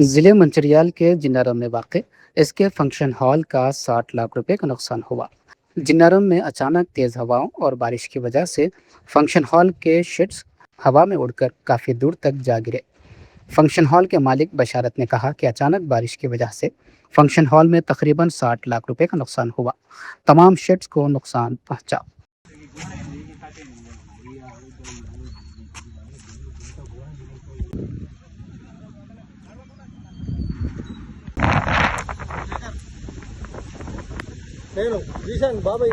जिले मंचिरियाल के जिन्नारम में वाक़ एसके फंक्शन हॉल का 60 लाख रुपए का नुकसान हुआ। जिन्नारम में अचानक तेज हवाओं और बारिश की वजह से फंक्शन हॉल के शेड्स हवा में उड़कर काफ़ी दूर तक जा गिरे। फंक्शन हॉल के मालिक बशारत ने कहा कि अचानक बारिश की वजह से फंक्शन हॉल में तकरीबन 60 लाख रुपए का नुकसान हुआ। तमाम शेड्स को नुकसान पहुंचा। నేను రీసెంట్ బాబాయ్